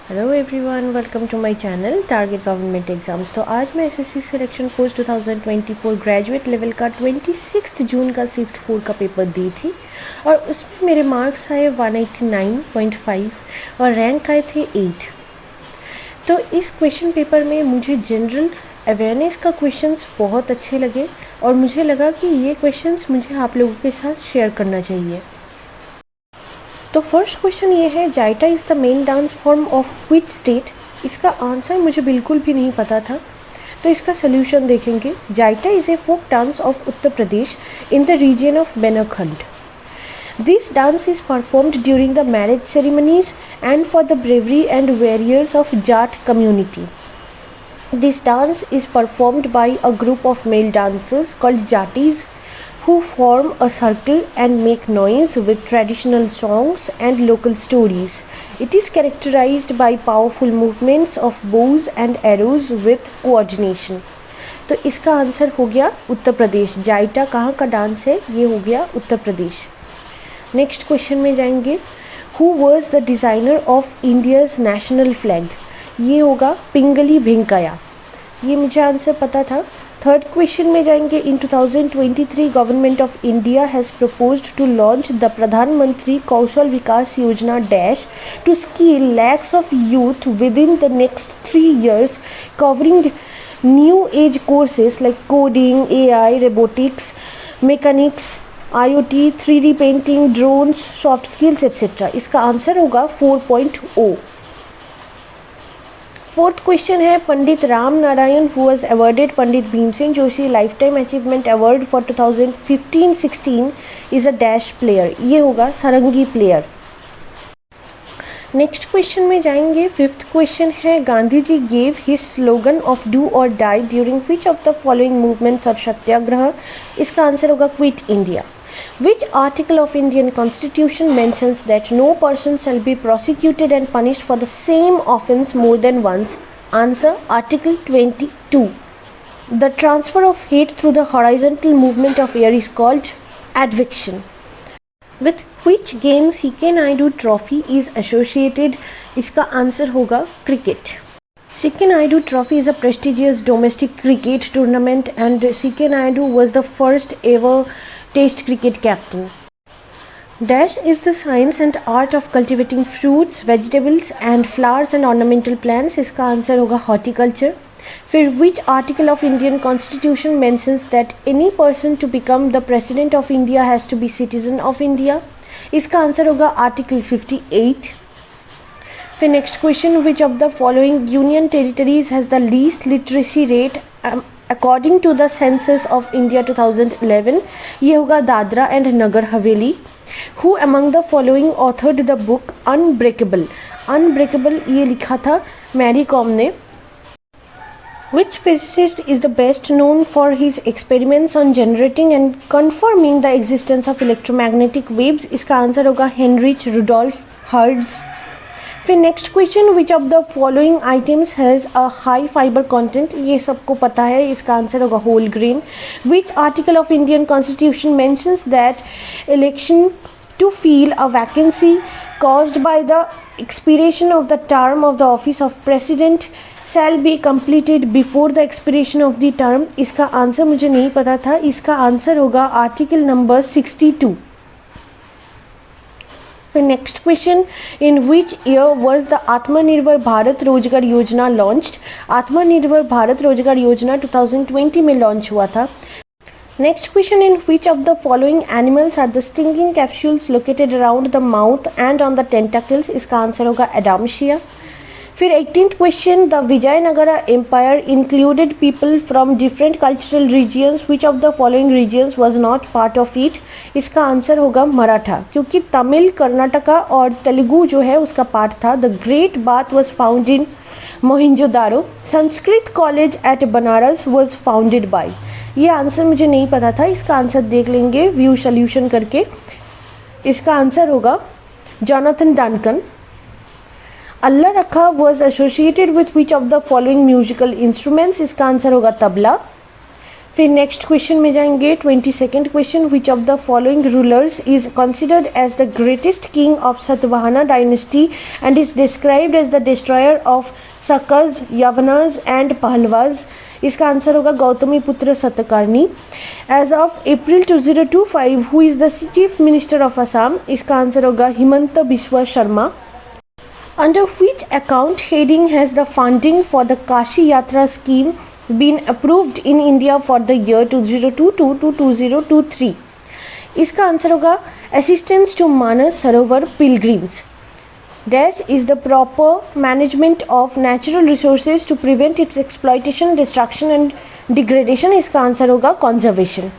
Hello everyone, welcome to my channel target government exams. तो आज मैं SSC selection course 2024 graduate level का 26 जून का शिफ्ट 4 का पेपर दी थी और उसमें मेरे मार्क्स आए 189.5 और रैंक आए थे 8। तो इस क्वेश्चन पेपर में मुझे जनरल अवेयरनेस का क्वेश्चंस बहुत अच्छे लगे और मुझे लगा कि ये क्वेश्चंस मुझे आप लोगों के साथ शेयर करना चाहिए। तो फर्स्ट क्वेश्चन ये है, Jaita is the main dance form of which state. इसका आंसर मुझे बिल्कुल भी नहीं पता था, तो इसका सोल्यूशन देखेंगे। Jaita is a folk dance of Uttar Pradesh in the region of Benakhand. This dance is performed during the marriage ceremonies and for the bravery and warriors of Jat community. This dance is performed by a group of male dancers called Jatis who form a circle and make noise with traditional songs and local stories. It is characterized by powerful movements of bows and arrows with coordination. तो इसका answer हो गया उत्तर प्रदेश। जाइटा कहाँ का dance है? ये हो गया उत्तर प्रदेश। नेक्स्ट क्वेश्चन में जाएंगे, Who was the designer of India's national flag? ये होगा पिंगली भेंकया। ये मुझे आंसर पता था। थर्ड क्वेश्चन में जाएंगे, in 2023 government of India has proposed to launch the Pradhanmantri Kaushal Vikas Yojana dash to skill lakhs of youth within the next 3 years covering new age courses like coding, AI, robotics, mechanics, IoT, 3D painting, drones, soft skills etcetera. इसका answer होगा 4.0। Fourth question है, Pandit Ram Narayan who was awarded Pandit Bhimsen Joshi lifetime achievement award for 2015-16 is a dash player. ये होगा सारंगी player. Next question में जाएंगे। Fifth question है, Gandhi ji gave his slogan of do or die during which of the following movements of Satyagraha. इसका answer होगा quit India. Which article of Indian Constitution mentions that no person shall be prosecuted and punished for the same offence more than once? Answer, Article 22. The transfer of hate through the horizontal movement of air is called advection. With which game CK Naidu Trophy is associated? इसका answer होगा cricket. CK Naidu Trophy is a prestigious domestic cricket tournament and CK Naidu was the first ever Test cricket captain. Dash is the science and art of cultivating fruits, vegetables and flowers and ornamental plants. इसका answer होगा horticulture. फिर which article of Indian Constitution mentions that any person to become the President of India has to be citizen of India? इसका answer होगा Article 58. फिर next question, which of the following union territories has the least literacy rate according to the census of India 2011? ये होगा Dadra and Nagar Haveli. Who among the following authored the book Unbreakable? Unbreakable ये लिखा था Mary com ने। Which physicist is the best known for his experiments on generating and confirming the existence of electromagnetic waves? इसका answer होगा Heinrich Rudolf Hertz. फिर next question, which of the following items has a high fibre content? ये सबको पता है, इसका answer होगा whole grain. Which article of Indian constitution mentions that election to fill a vacancy caused by the expiration of the term of the office of president shall be completed before the expiration of the term? इसका answer मुझे नहीं पता था, इसका answer होगा article number 62। Next question, in which year was the आत्मनिर्भर भारत रोजगार योजना लॉन्च्ड? आत्मनिर्भर भारत रोजगार योजना 2020 में लॉन्च हुआ था। Next question, in which of the following animals are the stinging capsules located around the mouth and on the tentacles? इसका आंसर होगा एडामशिया। फिर 18th question, the Vijayanagara empire included people from different cultural regions, which of the following regions was not part of it? इसका answer होगा मराठा, क्योंकि तमिल, कर्नाटका और तेलुगु जो है उसका पार्ट था। The great bath was found in Mohenjo-daro. Sanskrit college eight Banaras was founded by. ये answer मुझे नहीं पता था, इसका आंसर देख लेंगे व्यू सोल्यूशन करके। इसका आंसर होगा Jonathan Duncan. Alla Rakha was associated with which of the following musical instruments? इसका आंसर होगा तबला। फिर नेक्स्ट क्वेश्चन में जाएंगे 22nd question, which of the following rulers is considered as the greatest king of Satavahana dynasty and is described as the destroyer of Shakas, Yavanas and Pahlavas. इसका answer होगा Gautamiputra Satakarni. As of April 2025 who is the chief minister of Assam? इसका answer होगा Himanta Biswa Sharma. Under which account heading has the funding for the Kashi Yatra scheme been approved in India for the year 2022 to 2023? इसका answer होगा assistance to Manas Sarovar pilgrims. Dash is the proper management of natural resources to prevent its exploitation, destruction and degradation. इसका answer होगा conservation.